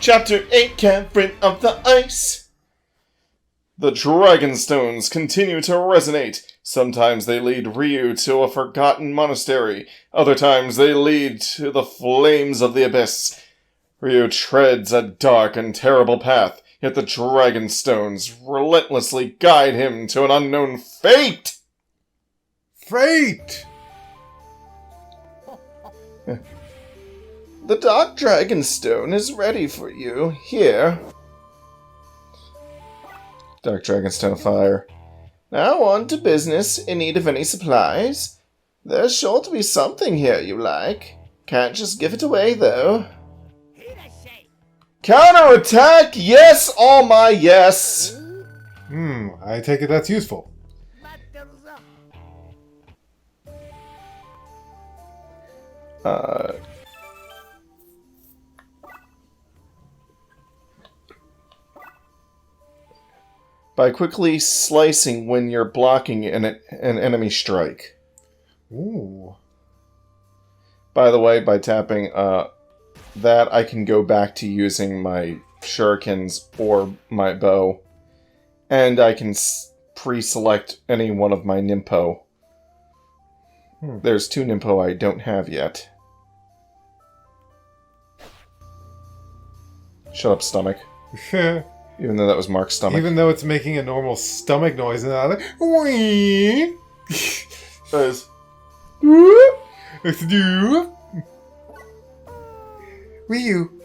Chapter 8, Cavern of the Ice. The Dragon Stones continue to resonate. Sometimes they lead Ryu to a forgotten monastery. Other times they lead to the flames of the abyss. Ryu treads a dark and terrible path, yet the Dragon Stones relentlessly guide him to an unknown fate! Fate! The Dark Dragon Stone is ready for you, here. Dark Dragon Stone fire. Now on to business. In need of any supplies? There's sure to be something here you like. Can't just give it away, though. Counterattack! Yes, all my yes! I take it that's useful. By quickly slicing when you're blocking an enemy strike. Ooh. By the way, by tapping that, I can go back to using my shurikens or my bow. And I can pre-select any one of my Nimpo. There's 2 Nimpo I don't have yet. Shut up, stomach. Even though that was Mark's stomach. Even though it's making a normal stomach noise and I'm like, wee. Says, Ryu,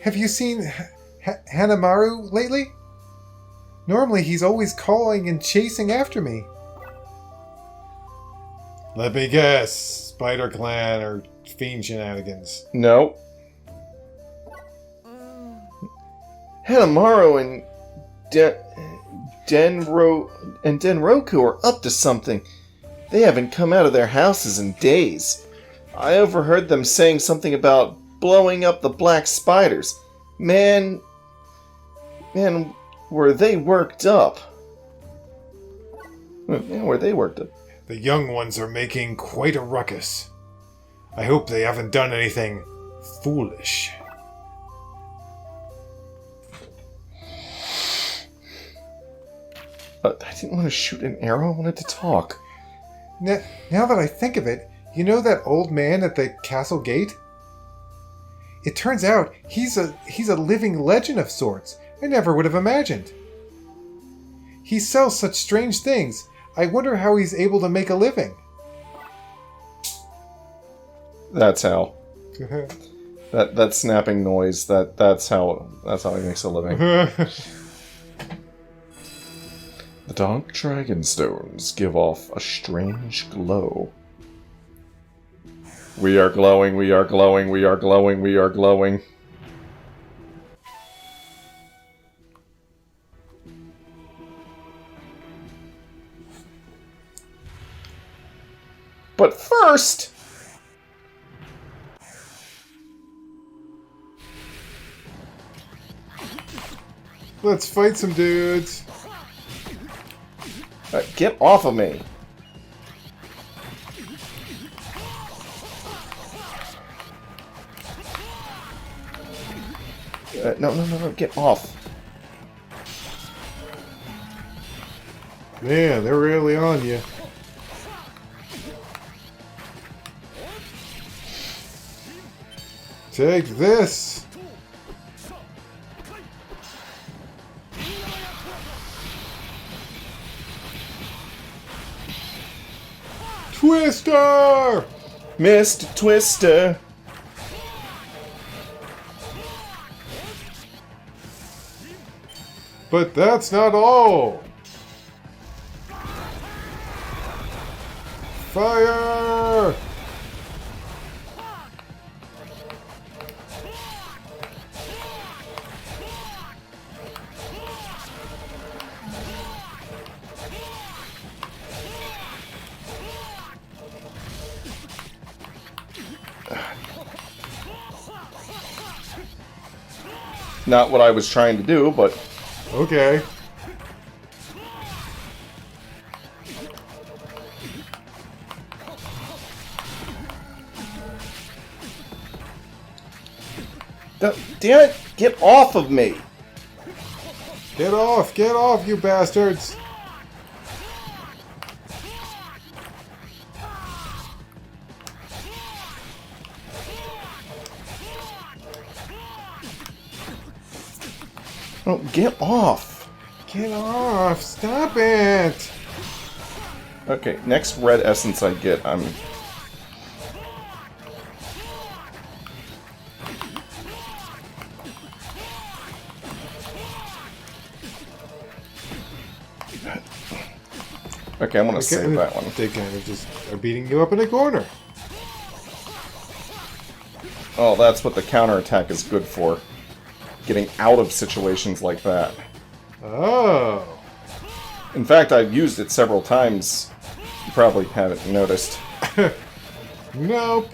have you seen Hanamaru lately? Normally he's always calling and chasing after me. Let me guess. Spider Clan or Fiend Shenanigans. No. Hanamaru and Denroku are up to something. They haven't come out of their houses in days. I overheard them saying something about blowing up the black spiders. Man, were they worked up. Man, were they worked up. The young ones are making quite a ruckus. I hope they haven't done anything foolish. I didn't want to shoot an arrow, I wanted to talk. Now that I think of it, you know that old man at the castle gate? It turns out he's a living legend of sorts. I never would have imagined. He sells such strange things. I wonder how he's able to make a living. That's how. that snapping noise, that's how he makes a living. The Dark Dragon Stones give off a strange glow. We are glowing, we are glowing, we are glowing, we are glowing. But first... Let's fight some dudes. Get off of me. No, get off. Man, they're really on you. Take this. Twister! Mr. Twister. But that's not all. Fire! Not what I was trying to do, but... Okay. Damn it! Get off of me! Get off, you bastards! Oh, get off! Get off! Stop it! Okay, next red essence I get, I'm... Okay, I'm gonna save that one. They kind of just are beating you up in a corner. Oh, that's what the counterattack is good for. Getting out of situations like that. Oh. In fact, I've used it several times. You probably haven't noticed. Nope.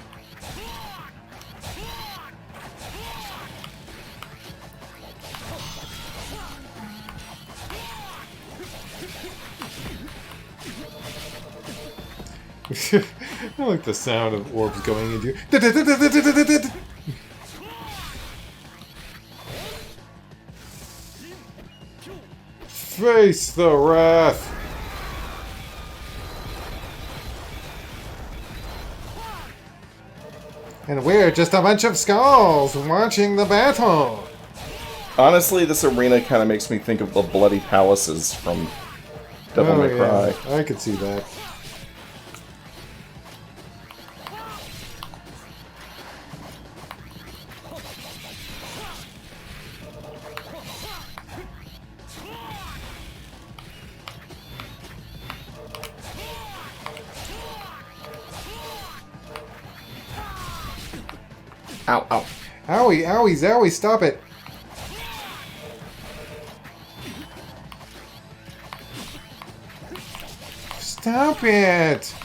I like the sound of orbs going into you. Face the wrath. And we're just a bunch of skulls watching the battle. Honestly, this arena kind of makes me think of the Bloody Palaces from Devil May Cry. I could see that. Ow, ow. Owie, owie, zowie, stop it. Stop it.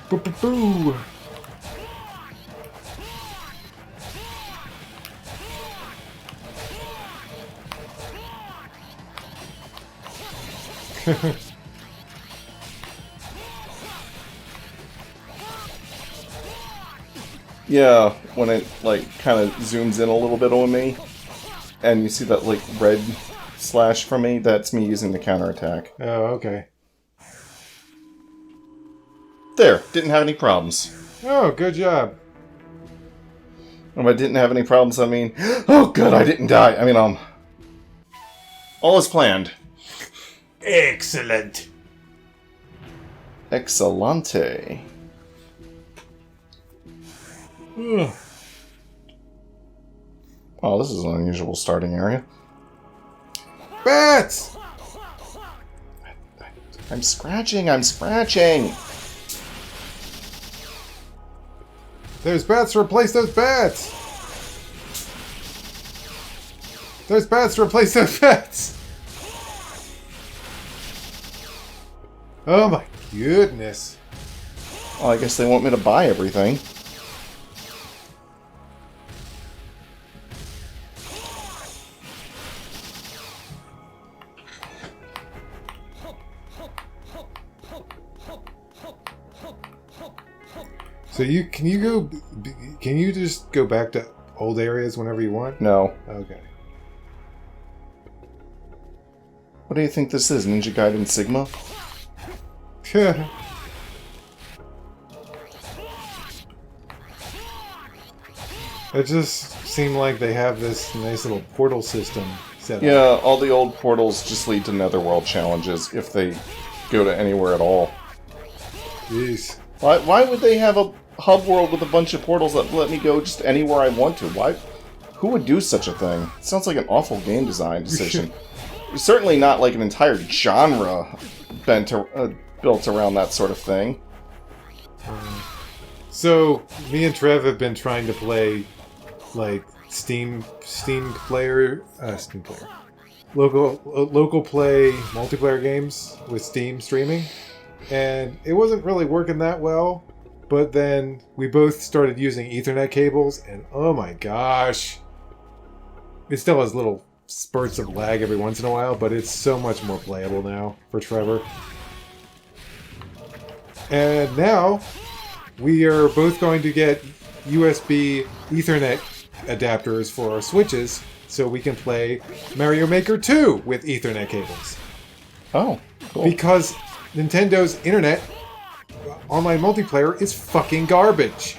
Boo boo boo. Yeah, when it, like, kind of zooms in a little bit on me, and you see that, like, red slash from me, that's me using the counterattack. Oh, okay. There, didn't have any problems. Oh, good job. If I didn't have any problems, I mean, oh good, I didn't die. I mean, all is planned. Excellent. Excellente. Oh, this is an unusual starting area. Bats! I'm scratching, I'm scratching! There's bats to replace those bats! There's bats to replace those bats! Oh my goodness. Well, I guess they want me to buy everything. So can you just go back to old areas whenever you want? No. Okay. What do you think this is, Ninja Gaiden Sigma? It just seemed like they have this nice little portal system set up. Yeah, all the old portals just lead to Netherworld challenges if they go to anywhere at all. Jeez. Why would they have a hub world with a bunch of portals that let me go just anywhere I want to? Why? Who would do such a thing? It sounds like an awful game design decision. Certainly not like an entire genre built around that sort of thing. So me and Trev have been trying to play like Steam player local play multiplayer games with Steam streaming, and it wasn't really working that well. But then we both started using Ethernet cables, and oh my gosh. It still has little spurts of lag every once in a while, but it's so much more playable now for Trevor. And now, we are both going to get USB Ethernet adapters for our Switches, so we can play Mario Maker 2 with Ethernet cables. Oh, cool. Because Nintendo's internet online multiplayer is fucking garbage.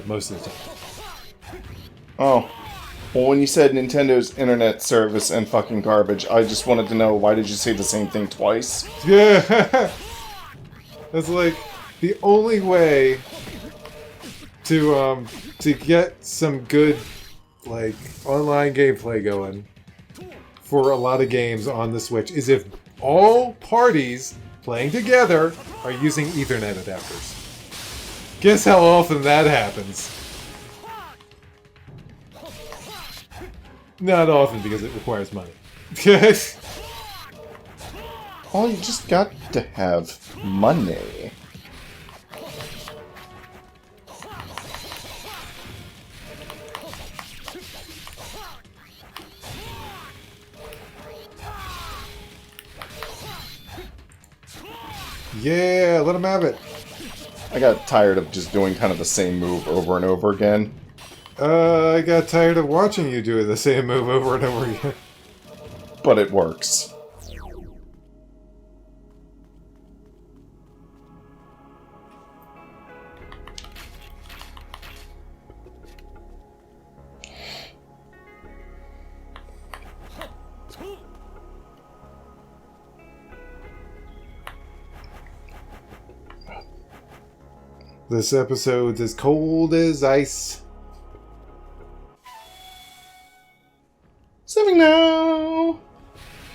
Most of the time. Oh. Well, when you said Nintendo's internet service and fucking garbage, I just wanted to know, why did you say the same thing twice? Yeah. That's like the only way to get some good like online gameplay going for a lot of games on the Switch is if all parties playing together are using Ethernet adapters. Guess how often that happens? Not often, because it requires money. Well, you just got to have money. Yeah, let him have it. I got tired of just doing kind of the same move over and over again. I got tired of watching you do the same move over and over again. But it works. This episode's as cold as ice. Saving now!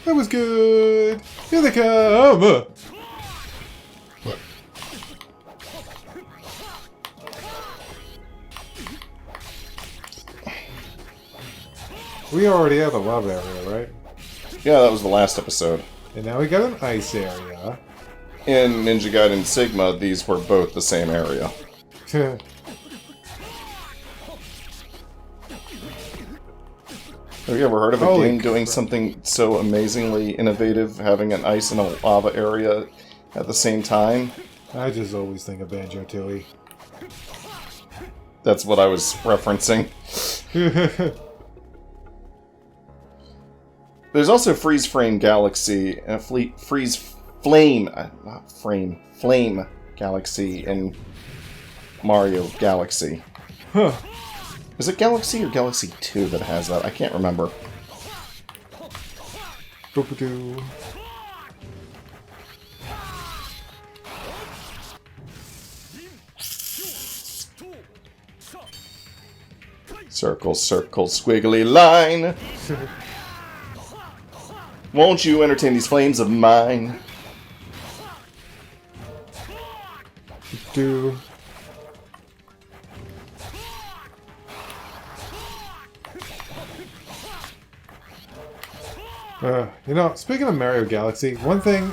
That was good! Here they come! We already have a love area, right? Yeah, that was the last episode. And now we got an ice area. In Ninja Gaiden Sigma, these were both the same area. Have you ever heard of a Holy game doing crap. something so amazingly innovative, having an ice and a lava area at the same time? I just always think of Banjo-Tooie. That's what I was referencing. There's also Freeze Frame Galaxy, and Flame Galaxy in Mario Galaxy. Huh. Is it Galaxy or Galaxy 2 that has that? I can't remember. Boop-a-doo. Circle, circle, squiggly line. Won't you entertain these flames of mine? Do. Speaking of Mario Galaxy, one thing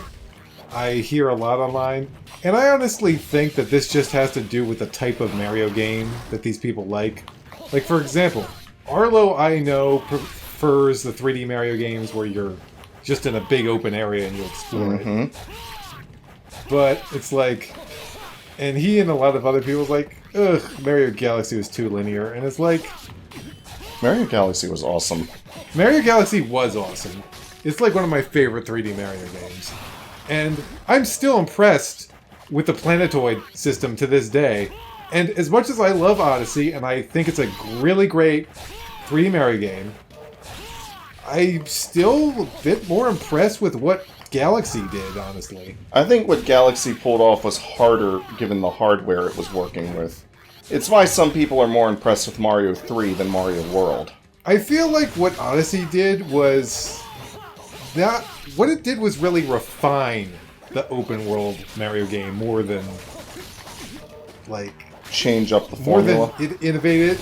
I hear a lot online, and I honestly think that this just has to do with the type of Mario game that these people like. Like, for example, Arlo, I know, prefers the 3D Mario games where you're just in a big open area and you explore it. But it's like... And he and a lot of other people's like, ugh, Mario Galaxy was too linear. And it's like... Mario Galaxy was awesome. Mario Galaxy was awesome. It's like one of my favorite 3D Mario games. And I'm still impressed with the Planetoid system to this day. And as much as I love Odyssey, and I think it's a really great 3D Mario game, I'm still a bit more impressed with what Galaxy did, honestly. I think what Galaxy pulled off was harder given the hardware it was working with. It's why some people are more impressed with Mario 3 than Mario World. I feel like what Odyssey did was... What it did was really refine the open world Mario game more than... like... Change up the More formula. than it innovated.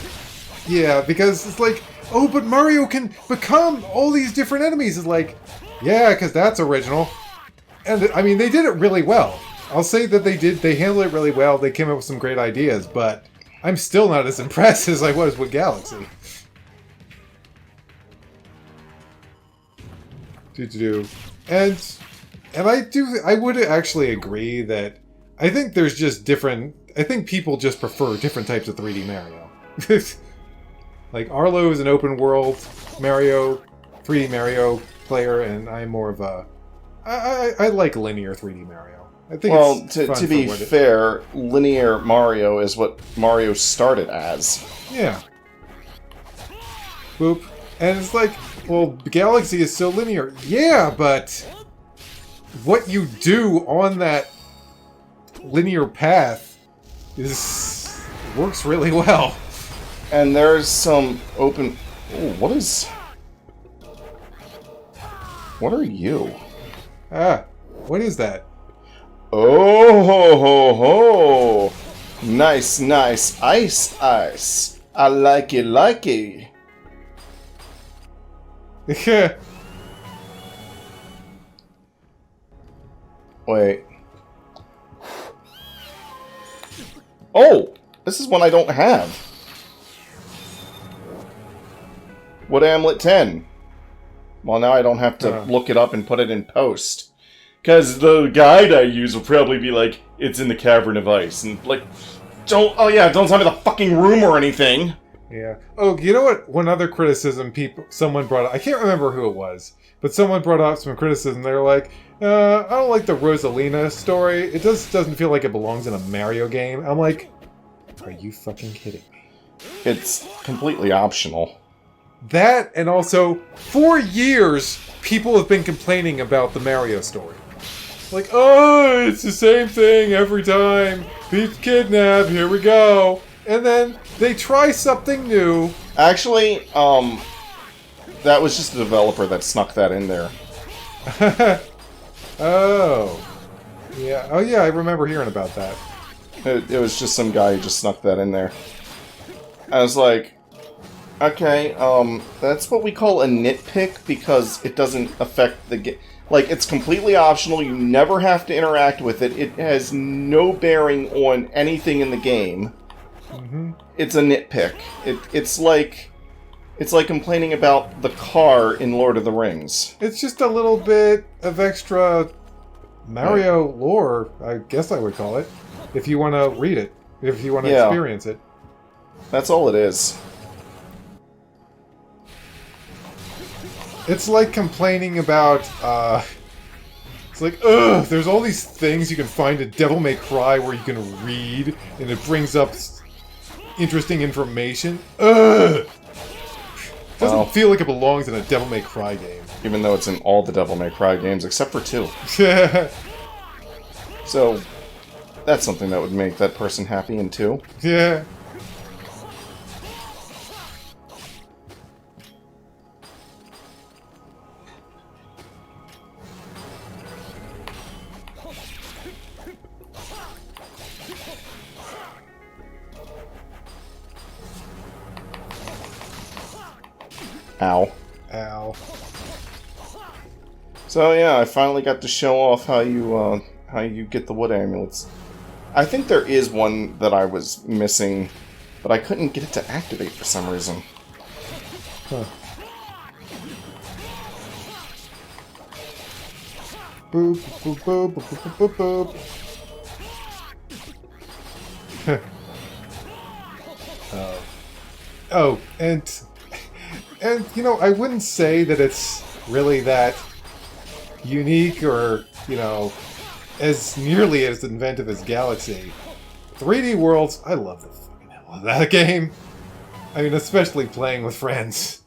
Yeah, because it's like, oh, but Mario can become all these different enemies. It's like, yeah, because that's original. And, I mean, they did it really well. I'll say that they handled it really well. They came up with some great ideas, but I'm still not as impressed as I was with Galaxy. And I would actually agree that I think there's just different. I think people just prefer different types of 3D Mario. Like Arlo is an open world Mario, 3D Mario player, and I'm more of a. I like linear 3D Mario. I think. Well, it's to be fair, linear Mario is what Mario started as. Yeah. Boop. And it's like, well, Galaxy is so linear. Yeah, but what you do on that linear path works really well. And there's some open... Ooh, what is... What are you? Ah, what is that? Oh, ho, ho, ho! Nice, nice. Ice, ice. I like it. Wait. Oh! This is one I don't have. Wood Amulet 10. Well, now I don't have to look it up and put it in post. Because the guide I use will probably be like, it's in the Cavern of Ice. And like, don't tell me the fucking room or anything. Yeah. Oh, you know what? One other criticism someone brought up. I can't remember who it was, but someone brought up some criticism. They're like, I don't like the Rosalina story. It doesn't feel like it belongs in a Mario game. I'm like, are you fucking kidding me? It's completely optional. That, and also, for years, people have been complaining about the Mario story. Like, oh, it's the same thing every time. Pete's kidnapped, here we go. And then they try something new. Actually, that was just a developer that snuck that in there. Oh. Yeah. Oh, yeah, I remember hearing about that. It was just some guy who just snuck that in there. I was like, okay, that's what we call a nitpick because it doesn't affect the game. Like, it's completely optional, you never have to interact with it, it has no bearing on anything in the game. Mm-hmm. It's a nitpick. It's like complaining about the car in Lord of the Rings. It's just a little bit of extra Mario lore, I guess I would call it, if you want to read it, if you want to experience it. That's all it is. It's like complaining about, it's like, ugh, there's all these things you can find in Devil May Cry where you can read, and it brings up interesting information. Ugh! Doesn't feel like it belongs in a Devil May Cry game. Even though it's in all the Devil May Cry games, except for 2. So, that's something that would make that person happy in 2. Yeah. Ow. Ow. So yeah, I finally got to show off how you get the wood amulets. I think there is one that I was missing, but I couldn't get it to activate for some reason. Huh. Boop, boop, boop, boop, boop, boop, boop. Oh, and you know, I wouldn't say that it's really that unique or, you know, as nearly as inventive as Galaxy. 3D Worlds, I love the fucking hell out of that game. I mean, especially playing with friends.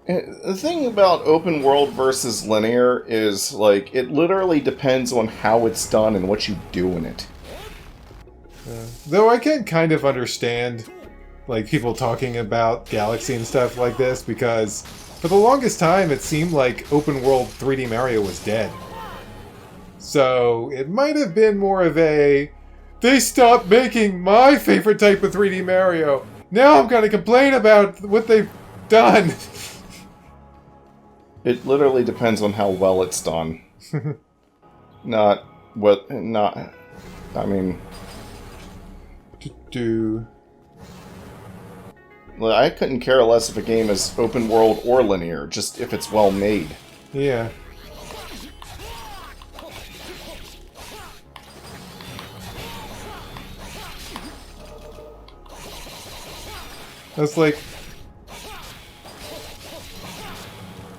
The thing about open world versus linear is, like, it literally depends on how it's done and what you do in it. Though I can kind of understand, like, people talking about Galaxy and stuff like this, because for the longest time it seemed like open world 3D Mario was dead. So it might have been more of a, they stopped making my favorite type of 3D Mario. Now I'm gonna complain about what they've done. It literally depends on how well it's done. Not What? Not. I mean, I couldn't care less if a game is open world or linear, just if it's well made. Yeah. That's like...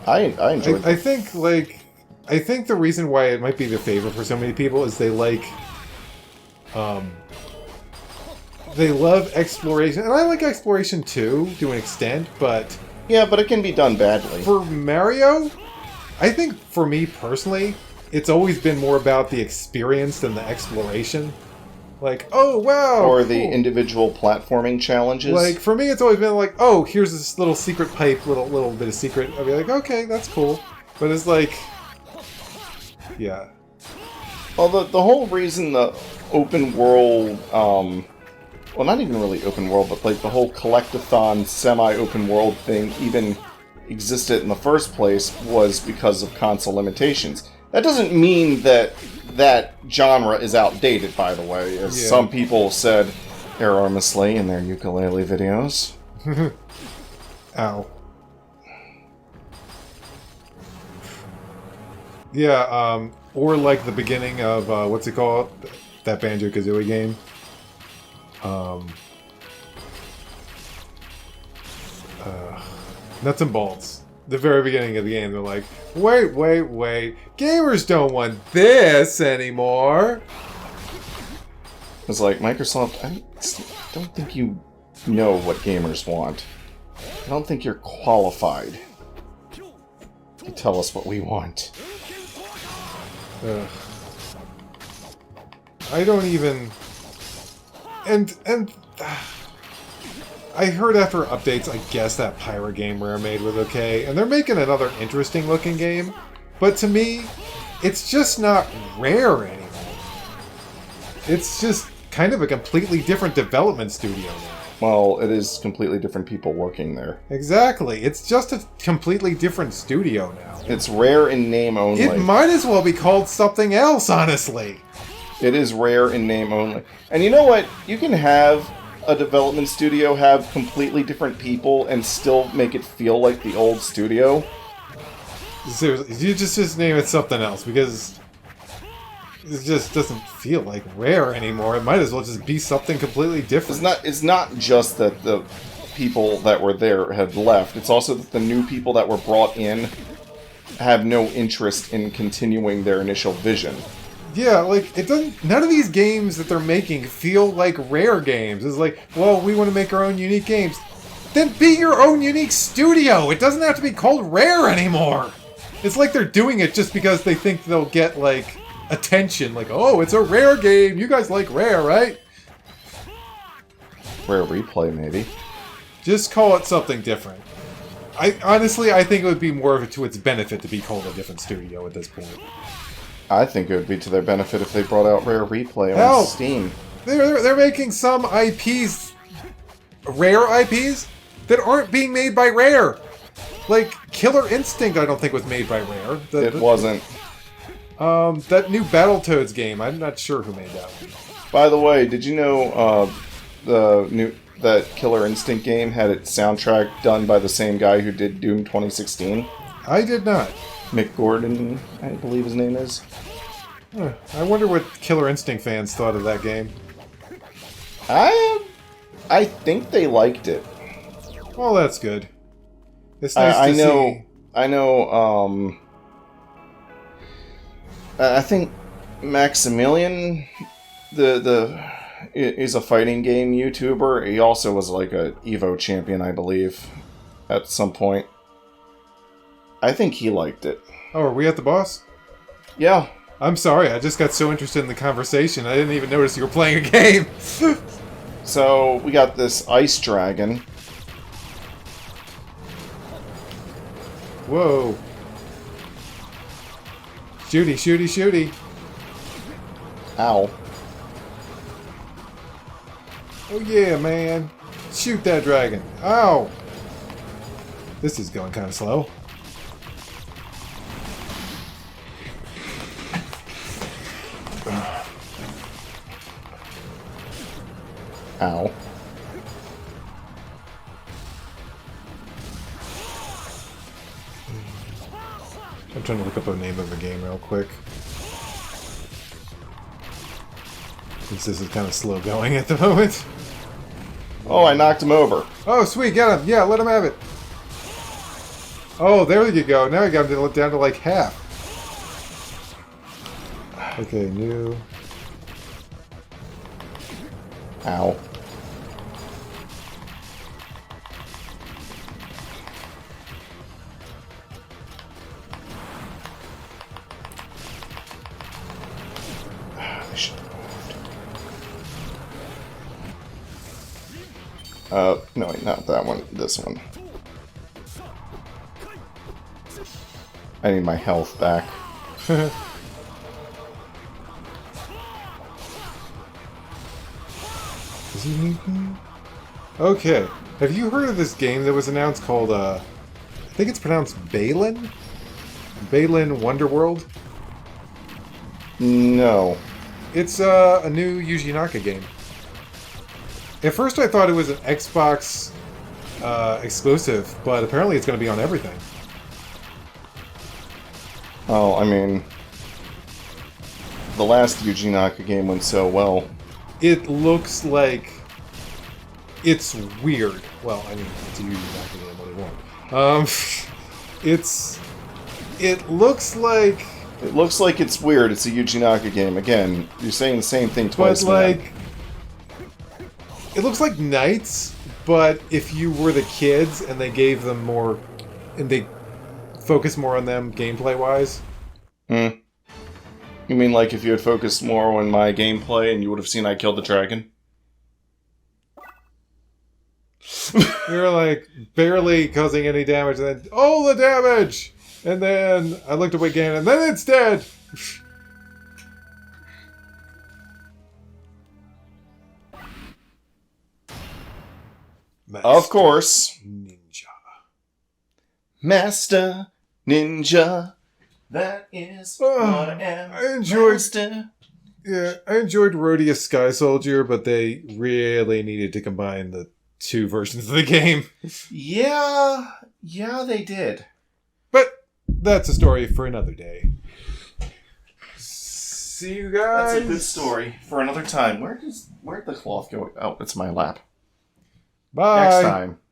I enjoy it. I think, like... I think the reason why it might be the favorite for so many people is they like... They love exploration. And I like exploration too, to an extent, but... Yeah, but it can be done badly. For Mario, I think for me personally, it's always been more about the experience than the exploration. Like, oh, wow! Or cool. the individual platforming challenges. Like, for me, it's always been like, oh, here's this little secret pipe, little bit of secret. I'll be like, okay, that's cool. But it's like... Yeah. Well, the whole reason the open world, well, not even really open world, but like the whole collectathon semi-open world thing even existed in the first place was because of console limitations. That doesn't mean that that genre is outdated, by the way, as some people said erroneously in their ukulele videos. Ow. Yeah, or like the beginning of, what's it called? That Banjo-Kazooie game. Nuts and bolts. The very beginning of the game, they're like, wait, gamers don't want this anymore. It's like, Microsoft, I don't think you know what gamers want. I don't think you're qualified to tell us what we want. I don't even... And I heard after updates, I guess that pirate game Rare made was okay, and they're making another interesting looking game, but to me, it's just not Rare anymore. It's just kind of a completely different development studio now. Well, it is completely different people working there. Exactly. It's just a completely different studio now. It's Rare in name only. It might as well be called something else, honestly. It is Rare in name only. And you know what? You can have a development studio have completely different people and still make it feel like the old studio. Seriously, you just name it something else, because it just doesn't feel like Rare anymore. It might as well just be something completely different. It's not just that the people that were there had left. It's also that the new people that were brought in have no interest in continuing their initial vision. Yeah, like, it doesn't... None of these games that they're making feel like Rare games. It's like, well, we want to make our own unique games. Then be your own unique studio! It doesn't have to be called Rare anymore! It's like they're doing it just because they think they'll get, like, attention. Like, oh, it's a Rare game! You guys like Rare, right? Rare Replay, maybe. Just call it something different. Honestly, I think it would be more of it to its benefit to be called a different studio at this point. I think it would be to their benefit if they brought out Rare Replay on Steam. They're making some IPs, Rare IPs, that aren't being made by Rare. Like, Killer Instinct I don't think was made by Rare. It wasn't. That new Battletoads game, I'm not sure who made that one. By the way, did you know that Killer Instinct game had its soundtrack done by the same guy who did Doom 2016? I did not. Mick Gordon, I believe his name is. I wonder what Killer Instinct fans thought of that game. I think they liked it. Well, that's good. It's nice to see. I know, I think Maximilian, is a fighting game YouTuber. He also was like a Evo champion, I believe, at some point. I think he liked it. Oh, are we at the boss? Yeah. I'm sorry, I just got so interested in the conversation, I didn't even notice you were playing a game. So, we got this ice dragon. Whoa. Shooty, shooty, shooty. Ow. Oh yeah, man. Shoot that dragon. Ow. This is going kind of slow. Ow. I'm trying to look up a name of a game real quick. Since this is kind of slow going at the moment. Oh, I knocked him over. Oh, sweet, get him. Yeah, let him have it. Oh, there you go. Now I got him down to like half. Okay, new. Ow. I should have moved. No, wait, not that one. This one. I need my health back. Does he need me? Okay. Have you heard of this game that was announced called, I think it's pronounced Balin? Balin Wonderworld? No. It's a new Yuji Naka game. At first I thought it was an Xbox exclusive, but apparently it's going to be on everything. Oh, I mean, the last Yuji Naka game went so well. It looks like it's weird. Well, I mean, it's a Yuji Naka game, what do you want? It looks like... It looks like it's weird. It's a Yuji Naka game. Again, you're saying the same thing twice. But, like... It looks like Knights, but if you were the kids and they gave them more... And they focus more on them gameplay-wise. Hmm. You mean like if you had focused more on my gameplay and you would have seen I killed the dragon? You're like, barely causing any damage, and then, oh, the damage! And then I looked away again, and then it's dead! Of course. Ninja. Master Ninja. That is what I am. I enjoyed... Master. Yeah, I enjoyed Rodius Sky Soldier, but they really needed to combine the two versions of the game. Yeah, they did. But that's a story for another day. See you guys. That's a good story for another time. Where'd the cloth go? Oh, it's my lap. Bye. Next time.